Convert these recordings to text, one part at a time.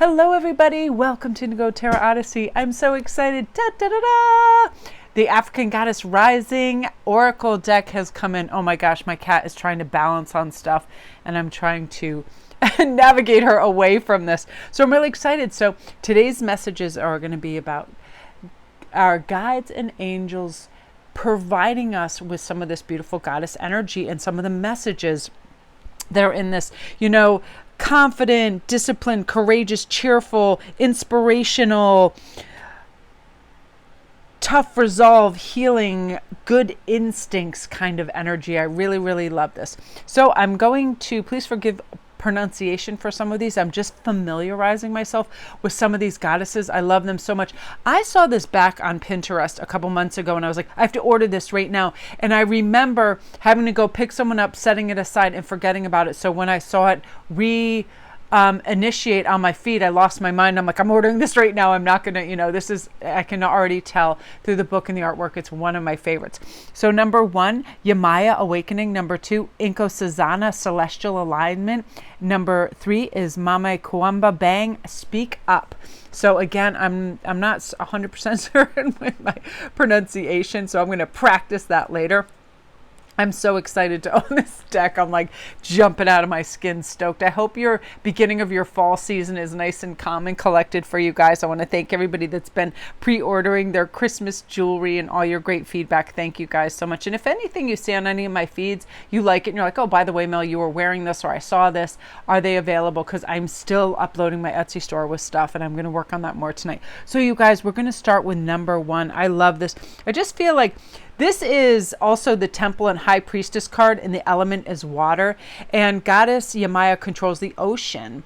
Hello everybody, welcome to Go Tarot Odyssey. I'm so excited. Da, da, da, da. The African Goddess Rising Oracle deck has come in. Oh my gosh, my cat is trying to balance on stuff and I'm trying to navigate her away from this. So I'm really excited. So today's messages are going to be about our guides and angels providing us with some of this beautiful goddess energy and some of the messages that are in this, confident, disciplined, courageous, cheerful, inspirational, tough resolve, healing, good instincts kind of energy. I really, really love this. So I'm going to, please forgive pronunciation for some of these. I'm just familiarizing myself with some of these goddesses. I love them so much. I saw this back on Pinterest a couple months ago and I was like, I have to order this right now. And I remember having to go pick someone up, setting it aside and forgetting about it. So when I saw it initiate on my feed, I lost my mind. I'm like, I'm ordering this right now. I'm not gonna, I can already tell through the book and the artwork, it's one of my favorites. So number 1, Yamaya Awakening. Number 2, Inko Sazana Celestial Alignment. Number 3 is Mame Kuamba Bang Speak Up. So again, I'm not 100% certain with my pronunciation, so I'm going to practice that later. I'm so excited to own this deck. I'm like jumping out of my skin, stoked. I hope your beginning of your fall season is nice and calm and collected for you guys. I want to thank everybody that's been pre-ordering their Christmas jewelry and all your great feedback. Thank you guys so much. And if anything you see on any of my feeds, you like it and you're like, oh, by the way, Mel, you were wearing this or I saw this. Are they available? Because I'm still uploading my Etsy store with stuff and I'm going to work on that more tonight. So you guys, we're going to start with number 1. I love this. I just feel like this is also the Temple and High Priestess card, and the element is water. And Goddess Yamaya controls the ocean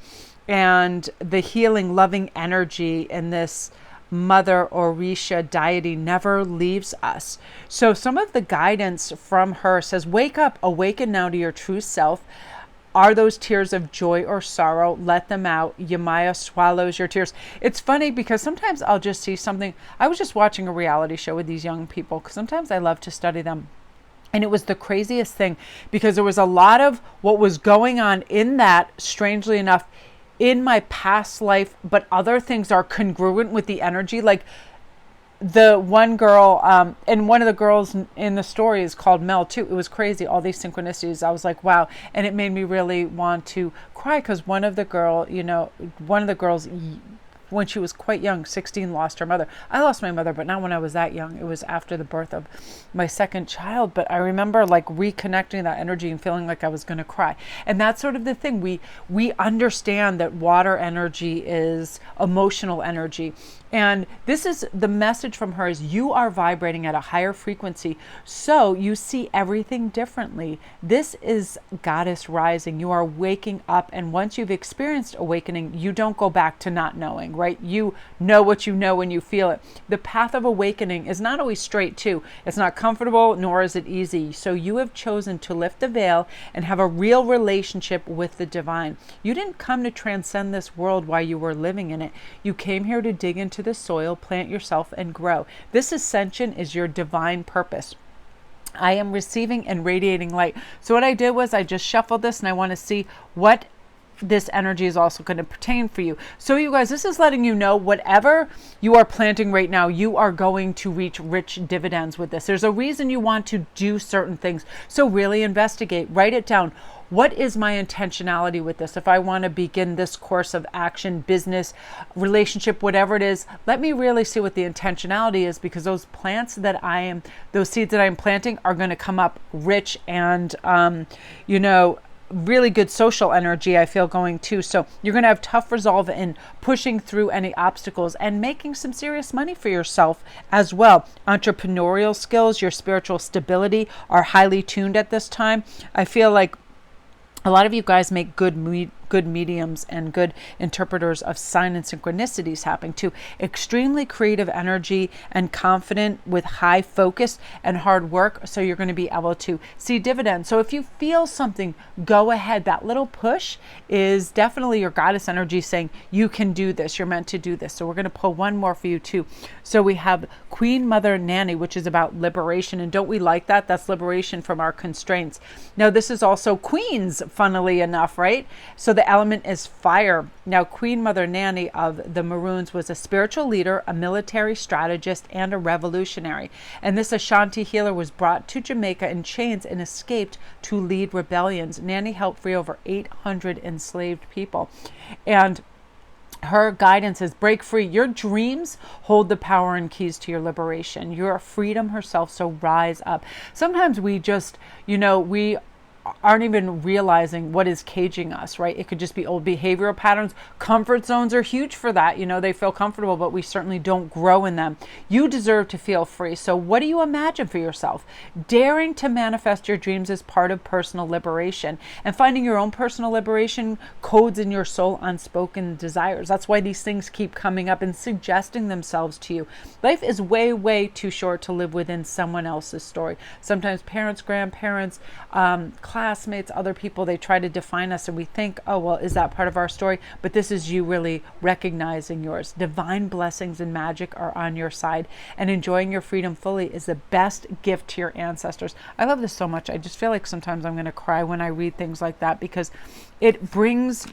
and the healing, loving energy in this Mother Orisha deity never leaves us. So some of the guidance from her says, wake up, awaken now to your true self. Are those tears of joy or sorrow? Let them out. Yamaya swallows your tears. It's funny because sometimes I'll just see something. I was just watching a reality show with these young people because sometimes I love to study them. And it was the craziest thing because there was a lot of what was going on in that, strangely enough, in my past life, but other things are congruent with the energy. Like the one girl, and one of the girls in the story is called Mel too. It was crazy, all these synchronicities. I was like, wow. And it made me really want to cry because one of the girls, when she was quite young, 16, lost her mother. I lost my mother, but not when I was that young. It was after the birth of my second child. But I remember like reconnecting that energy and feeling like I was going to cry. And that's sort of the thing. We understand that water energy is emotional energy. And this is the message from her is you are vibrating at a higher frequency, so you see everything differently. This is Goddess Rising. You are waking up, and once you've experienced awakening, you don't go back to not knowing, right? You know what you know when you feel it. The path of awakening is not always straight too. It's not comfortable, nor is it easy. So you have chosen to lift the veil and have a real relationship with the divine. You didn't come to transcend this world while you were living in it. You came here to dig into the soil, plant yourself, and grow. This ascension is your divine purpose. I am receiving and radiating light. So what I did was I just shuffled this and I want to see what this energy is also going to pertain for you. So you guys, this is letting you know whatever you are planting right now, you are going to reach rich dividends with this. There's a reason you want to do certain things. So really investigate, write it down. What is my intentionality with this? If I want to begin this course of action, business, relationship, whatever it is, let me really see what the intentionality is, because those plants that those seeds that I'm planting are going to come up rich and, really good social energy, I feel, going too. So you're going to have tough resolve in pushing through any obstacles and making some serious money for yourself as well. Entrepreneurial skills, your spiritual stability are highly tuned at this time. I feel like a lot of you guys make good mediums and good interpreters of sign and synchronicities happening too. Extremely creative energy and confident with high focus and hard work. So you're going to be able to see dividends. So if you feel something, go ahead. That little push is definitely your goddess energy saying you can do this. You're meant to do this. So we're going to pull one more for you too. So we have Queen Mother Nanny, which is about liberation. And don't we like that? That's liberation from our constraints. Now this is also Queens, funnily enough, right? So the element is fire. Now, Queen Mother Nanny of the Maroons was a spiritual leader, a military strategist, and a revolutionary. And this Ashanti healer was brought to Jamaica in chains and escaped to lead rebellions. Nanny helped free over 800 enslaved people. And her guidance is break free. Your dreams hold the power and keys to your liberation. You're freedom herself, so rise up. Sometimes we just, we aren't even realizing what is caging us, right? It could just be old behavioral patterns. Comfort zones are huge for that. They feel comfortable, but we certainly don't grow in them. You deserve to feel free. So what do you imagine for yourself? Daring to manifest your dreams is part of personal liberation, and finding your own personal liberation codes in your soul unspoken desires. That's why these things keep coming up and suggesting themselves to you. Life is way, way too short to live within someone else's story. Sometimes parents, grandparents, classmates, other people, they try to define us, and we think, oh, well, is that part of our story? But this is you really recognizing yours. Divine blessings and magic are on your side, and enjoying your freedom fully is the best gift to your ancestors. I love this so much. I just feel like sometimes I'm going to cry when I read things like that, because it brings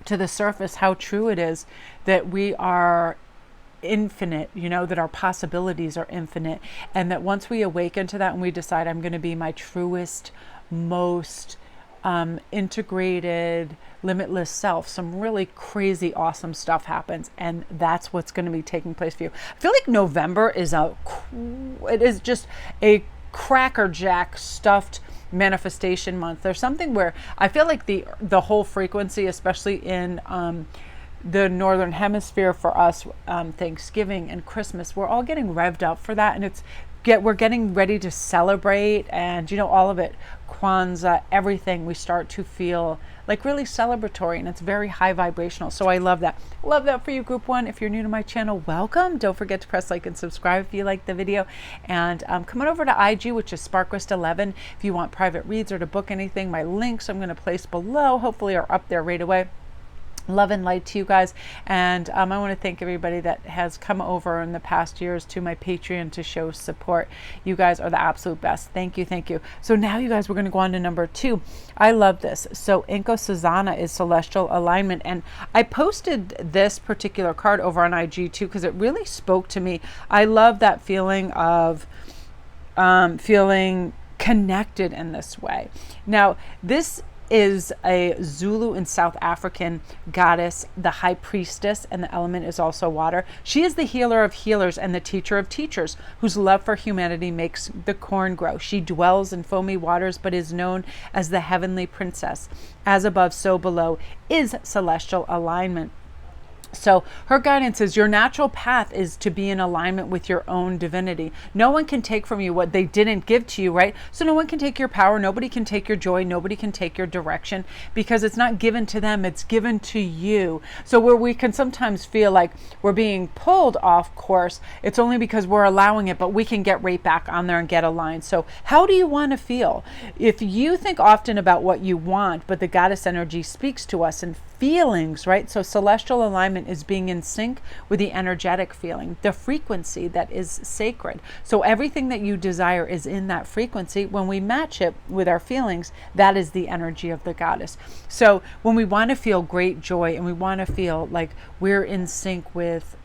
to the surface how true it is that we are infinite, that our possibilities are infinite, and that once we awaken to that and we decide, I'm going to be my truest, most integrated, limitless self, some really crazy, awesome stuff happens, and that's what's going to be taking place for you. I feel like November is just a crackerjack stuffed manifestation month. There's something where I feel like the whole frequency, especially in the northern hemisphere for us, Thanksgiving and Christmas, we're all getting revved up for that, and we're getting ready to celebrate, and all of it, Kwanzaa, everything, we start to feel like really celebratory, and it's very high vibrational. So I love that. Love that for you, group one. If you're new to my channel, welcome. Don't forget to press like and subscribe if you like the video, and come on over to IG, which is Sparkwist11, if you want private reads or to book anything. My links I'm going to place below, hopefully are up there right away. Love and light to you guys, and I want to thank everybody that has come over in the past years to my Patreon to show support. You guys are the absolute best. Thank you, thank you. So now, you guys, we're going to go on to number 2. I love this. So Inko Susanna is celestial alignment, and I posted this particular card over on IG too, because it really spoke to me. I love that feeling of feeling connected in this way. Now, this is a Zulu and South African goddess, the high priestess, and the element is also water. She is the healer of healers and the teacher of teachers, whose love for humanity makes the corn grow. She dwells in foamy waters, but is known as the heavenly princess. As above, so below is celestial alignment. So her guidance is your natural path is to be in alignment with your own divinity. No one can take from you what they didn't give to you, right? So no one can take your power. Nobody can take your joy. Nobody can take your direction, because it's not given to them. It's given to you. So where we can sometimes feel like we're being pulled off course, it's only because we're allowing it, but we can get right back on there and get aligned. So how do you want to feel? If you think often about what you want, but the goddess energy speaks to us in feelings, right? So celestial alignment is being in sync with the energetic feeling, the frequency that is sacred. So everything that you desire is in that frequency. When we match it with our feelings, that is the energy of the goddess. So when we want to feel great joy and we want to feel like we're in sync with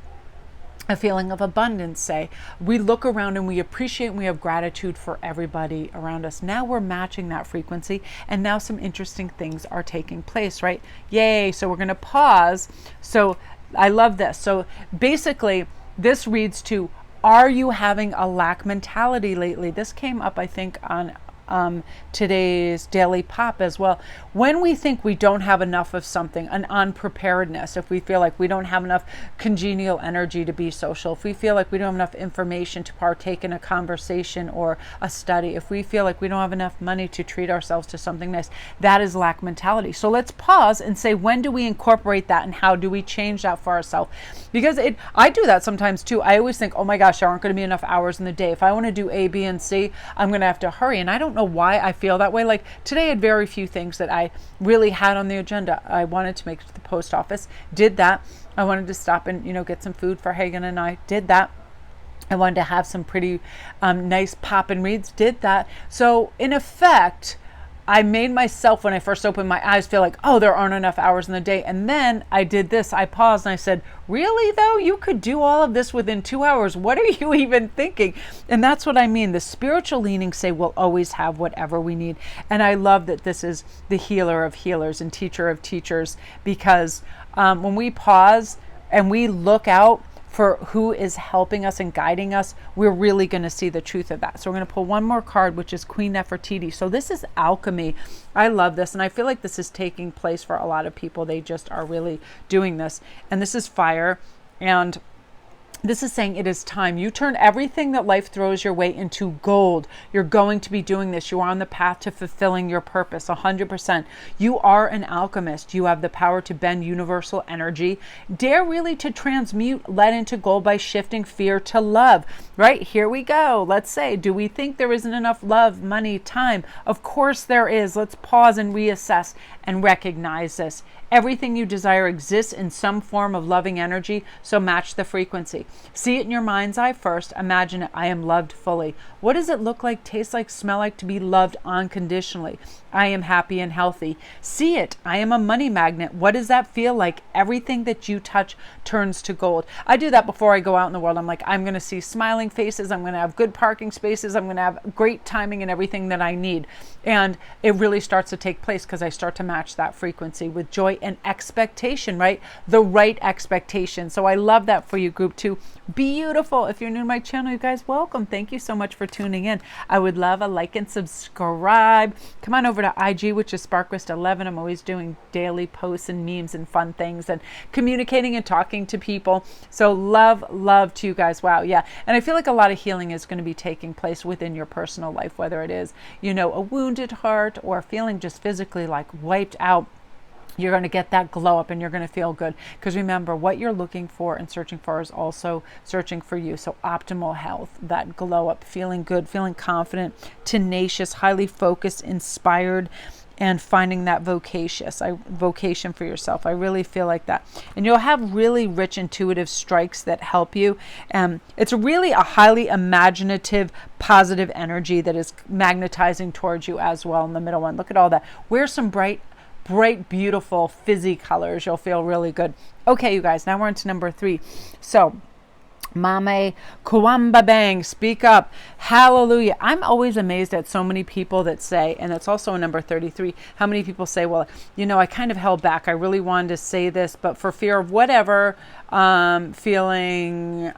a feeling of abundance, say, we look around and we appreciate and we have gratitude for everybody around us. Now we're matching that frequency, and now some interesting things are taking place, right? Yay. So we're going to pause. So I love this. So basically this reads to, are you having a lack mentality lately? This came up, I think, on today's Daily Pop as well. When we think we don't have enough of something, an unpreparedness, if we feel like we don't have enough congenial energy to be social, if we feel like we don't have enough information to partake in a conversation or a study, if we feel like we don't have enough money to treat ourselves to something nice, that is lack mentality. So let's pause and say, when do we incorporate that and how do we change that for ourselves? Because I do that sometimes too. I always think, oh my gosh, there aren't going to be enough hours in the day. If I want to do A, B, and C, I'm going to have to hurry. And I don't know why I feel that way. Like today I had very few things that I really had on the agenda. I wanted to make it to the post office, did that. I wanted to stop and get some food for Hagen and I, did that. I wanted to have some pretty nice pop and reads, did that. So in effect, I made myself, when I first opened my eyes, feel like, oh, there aren't enough hours in the day. And then I did this. I paused and I said, really though? You could do all of this within 2 hours. What are you even thinking? And that's what I mean. The spiritual leanings say we'll always have whatever we need. And I love that this is the healer of healers and teacher of teachers, because when we pause and we look out for who is helping us and guiding us, we're really going to see the truth of that. So we're going to pull one more card, which is Queen Nefertiti. So this is alchemy. I love this. And I feel like this is taking place for a lot of people. They just are really doing this. And this is fire. And this is saying it is time. You turn everything that life throws your way into gold. You're going to be doing this. You are on the path to fulfilling your purpose 100%. You are an alchemist. You have the power to bend universal energy. Dare really to transmute lead into gold by shifting fear to love. Right? Here we go. Let's say, do we think there isn't enough love, money, time? Of course there is. Let's pause and reassess and recognize this. Everything you desire exists in some form of loving energy, so match the frequency. See it in your mind's eye first. Imagine it. I am loved fully. What does it look like, taste like, smell like to be loved unconditionally? I am happy and healthy. See it. I am a money magnet. What does that feel like? Everything that you touch turns to gold. I do that before I go out in the world. I'm like, I'm going to see smiling faces. I'm going to have good parking spaces. I'm going to have great timing and everything that I need. And it really starts to take place because I start to match that frequency with joy and expectation, right? The right expectation. So I love that for you, group 2. Beautiful. If you're new to my channel, you guys, welcome. Thank you so much for tuning in. I would love a like and subscribe. Come on over to IG, which is Sparkwist11. I'm always doing daily posts and memes and fun things and communicating and talking to people. So love to you guys. Wow. Yeah. And I feel like a lot of healing is going to be taking place within your personal life, whether it is, a wounded heart or feeling just physically like wiped out. You're going to get that glow up and you're going to feel good. Because remember, what you're looking for and searching for is also searching for you. So optimal health, that glow up, feeling good, feeling confident, tenacious, highly focused, inspired, and finding that vocation for yourself. I really feel like that. And you'll have really rich intuitive strikes that help you. It's really a highly imaginative, positive energy that is magnetizing towards you as well in the middle one. Look at all that. Wear some bright, beautiful, fizzy colors. You'll feel really good. Okay, you guys, now we're into number 3. So, Mame Kuamba Bang, speak up. Hallelujah. I'm always amazed at so many people that say, and it's also a number 33, how many people say, well, I kind of held back. I really wanted to say this, but for fear of whatever, feeling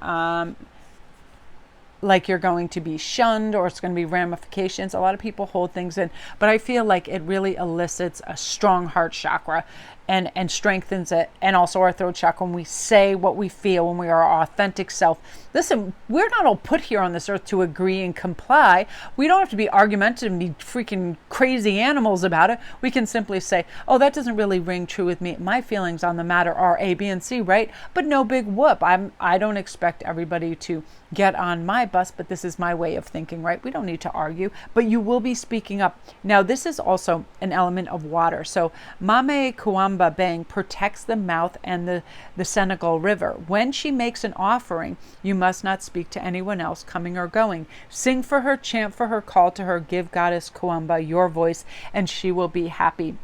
like you're going to be shunned or it's going to be ramifications. A lot of people hold things in, but I feel like it really elicits a strong heart chakra and strengthens it, and also our throat chakra when we say what we feel, when we are our authentic self. Listen, we're not all put here on this earth to agree and comply. We don't have to be argumentative and be freaking crazy animals about it. We can simply say, oh, that doesn't really ring true with me. My feelings on the matter are A, B, and C, right? But no big whoop. I don't expect everybody to get on my bus, but this is my way of thinking, right? We don't need to argue, but you will be speaking up. Now, this is also an element of water. So Mame Kuamba Bang protects the mouth and the Senegal River. When she makes an offering, you must not speak to anyone else coming or going. Sing for her, chant for her, call to her, give Goddess Kuamba your voice, and she will be happy.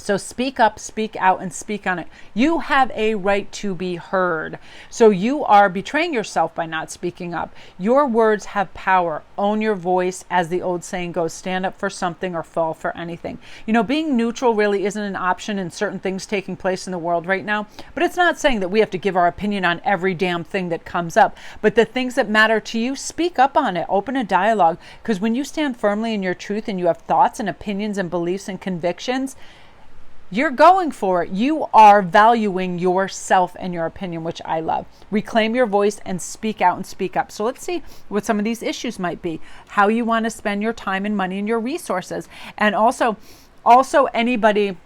So speak up, speak out, and speak on it. You have a right to be heard. So you are betraying yourself by not speaking up. Your words have power. Own your voice. As the old saying goes, stand up for something or fall for anything. Being neutral really isn't an option in certain things taking place in the world right now. But it's not saying that we have to give our opinion on every damn thing that comes up. But the things that matter to you, speak up on it. Open a dialogue. Because when you stand firmly in your truth and you have thoughts and opinions and beliefs and convictions, you're going for it. You are valuing yourself and your opinion, which I love. Reclaim your voice and speak out and speak up. So let's see what some of these issues might be. How you want to spend your time and money and your resources. And also anybody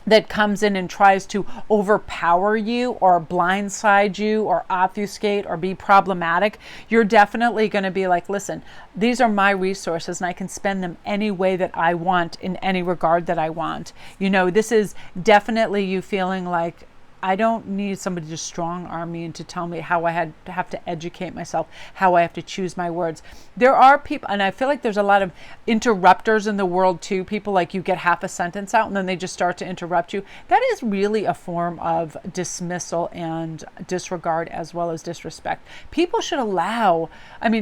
that comes in and tries to overpower you or blindside you or obfuscate or be problematic, you're definitely going to be like, listen, these are my resources and I can spend them any way that I want in any regard that I want. This is definitely you feeling like I don't need somebody to strong arm me and to tell me how I have to educate myself, how I have to choose my words. There are people, and I feel like there's a lot of interrupters in the world too. People like, you get half a sentence out and then they just start to interrupt you. That is really a form of dismissal and disregard as well as disrespect. People should allow,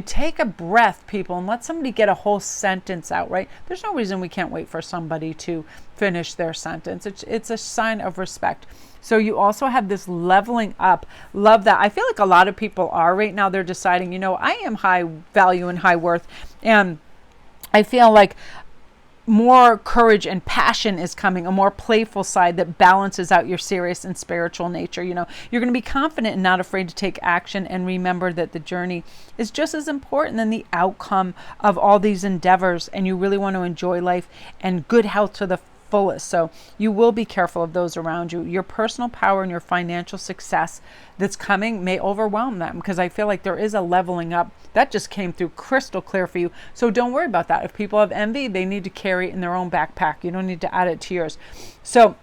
take a breath, people, and let somebody get a whole sentence out, right? There's no reason we can't wait for somebody to finish their sentence. It's a sign of respect. So you also have this leveling up. Love that. I feel like a lot of people are right now. They're deciding, I am high value and high worth. And I feel like more courage and passion is coming, a more playful side that balances out your serious and spiritual nature. You're going to be confident and not afraid to take action, and remember that the journey is just as important than the outcome of all these endeavors, and you really want to enjoy life and good health to the fullest. So you will be careful of those around you. Your personal power and your financial success that's coming may overwhelm them, because I feel like there is a leveling up that just came through crystal clear for you. So don't worry about that. If people have envy, they need to carry it in their own backpack. You don't need to add it to yours. So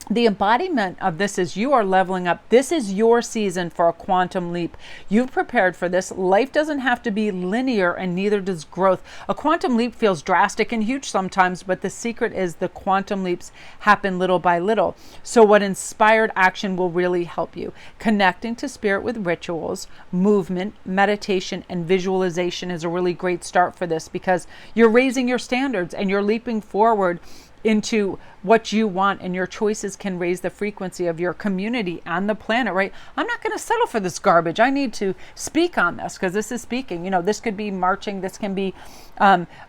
the embodiment of this is you are leveling up. This is your season for a quantum leap. You've prepared for this. Life doesn't have to be linear, and neither does growth. A quantum leap feels drastic and huge sometimes, but the secret is the quantum leaps happen little by little. So what inspired action will really help you? Connecting to spirit with rituals, movement, meditation, and visualization is a really great start for this, because you're raising your standards and you're leaping forward into what you want, and your choices can raise the frequency of your community and the planet, right? I'm not going to settle for this garbage. I need to speak on this, because this is speaking. This could be marching, this can be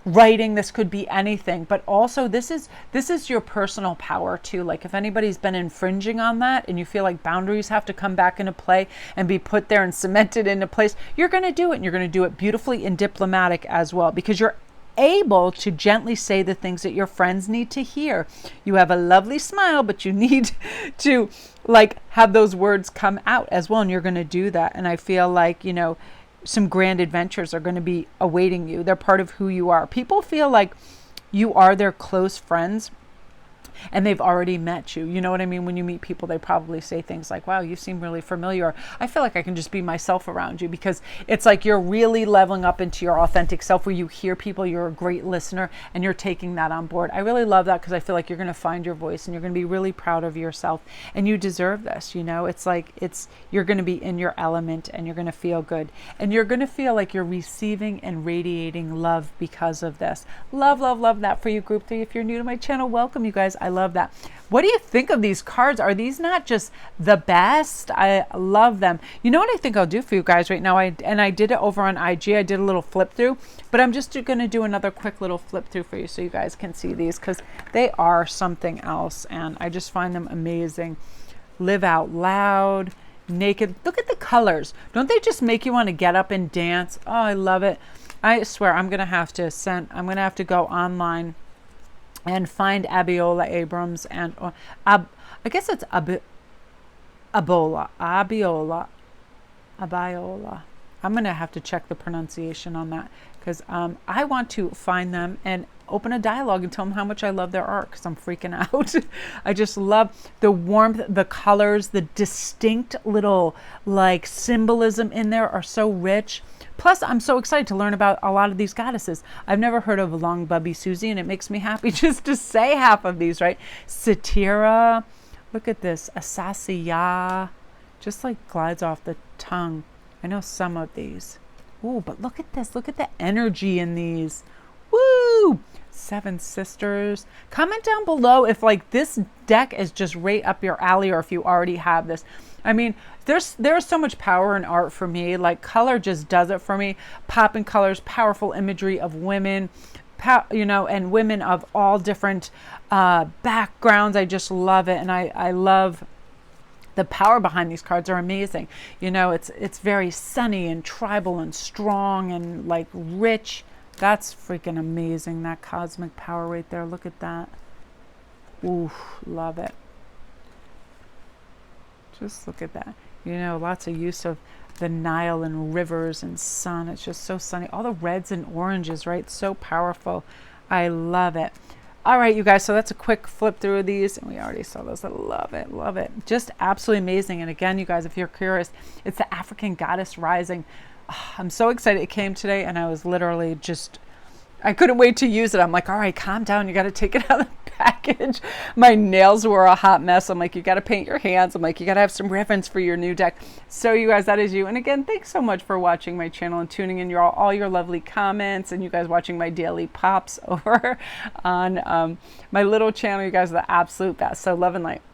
writing, this could be anything. But also this is your personal power too. Like, if anybody's been infringing on that and you feel like boundaries have to come back into play and be put there and cemented into place, you're going to do it, and you're going to do it beautifully and diplomatic as well, because you're able to gently say the things that your friends need to hear. You have a lovely smile, but you need to have those words come out as well, and you're going to do that. And I feel like, some grand adventures are going to be awaiting you. They're part of who you are. People feel like you are their close friends, and they've already met you. You know what I mean? When you meet people, they probably say things like, wow, you seem really familiar. I feel like I can just be myself around you, because it's like you're really leveling up into your authentic self, where you hear people, you're a great listener, and you're taking that on board. I really love that, because I feel like you're going to find your voice and you're going to be really proud of yourself, and you deserve this. It's like you're going to be in your element, and you're going to feel good, and you're going to feel like you're receiving and radiating love because of this. Love, love, love that for you, Group 3. If you're new to my channel, welcome, you guys. I love that. What do you think of these cards? Are these not just the best? I love them. You know what I think I'll do for you guys right now? I did it over on IG. I did a little flip through, but I'm just going to do another quick little flip through for you so you guys can see these, because they are something else, and I just find them amazing. Live out loud, naked. Look at the colors. Don't they just make you want to get up and dance? Oh, I love it. I swear I'm going to have to go online and find Abiola Abrams, and I guess it's Abiola. I'm going to have to check the pronunciation on that, because I want to find them and open a dialogue and tell them how much I love their art, because I'm freaking out. I just love the warmth, the colors, the distinct little symbolism in there are so rich. Plus, I'm so excited to learn about a lot of these goddesses. I've never heard of Long Bubby Susie, and it makes me happy just to say half of these, right? Satira, look at this. Asasiya, just glides off the tongue. I know some of these. Ooh, but look at this. Look at the energy in these. Woo! Seven Sisters. Comment down below if this deck is just right up your alley, or if you already have this. There's so much power in art for me. Color just does it for me. Popping colors, powerful imagery of women, and women of all different backgrounds. I just love it, and I love the power behind these cards. Are amazing. It's very sunny and tribal and strong and rich. That's freaking amazing. That cosmic power right there. Look at that. Ooh, love it. Just look at that. Lots of use of the Nile and rivers and sun. It's just so sunny. All the reds and oranges, right? So powerful. I love it. All right, you guys, so that's a quick flip through of these, and we already saw those. I love it, love it. Just absolutely amazing. And again, you guys, if you're curious, it's the African Goddess Rising. I'm so excited it came today, and I was literally just, I couldn't wait to use it. I'm like, all right, calm down. You got to take it out of the package. My nails were a hot mess. I'm like, you got to paint your hands. I'm like, you got to have some reference for your new deck. So you guys, that is you. And again, thanks so much for watching my channel and tuning in all your lovely comments, and you guys watching my daily pops over on my little channel. You guys are the absolute best. So love and light.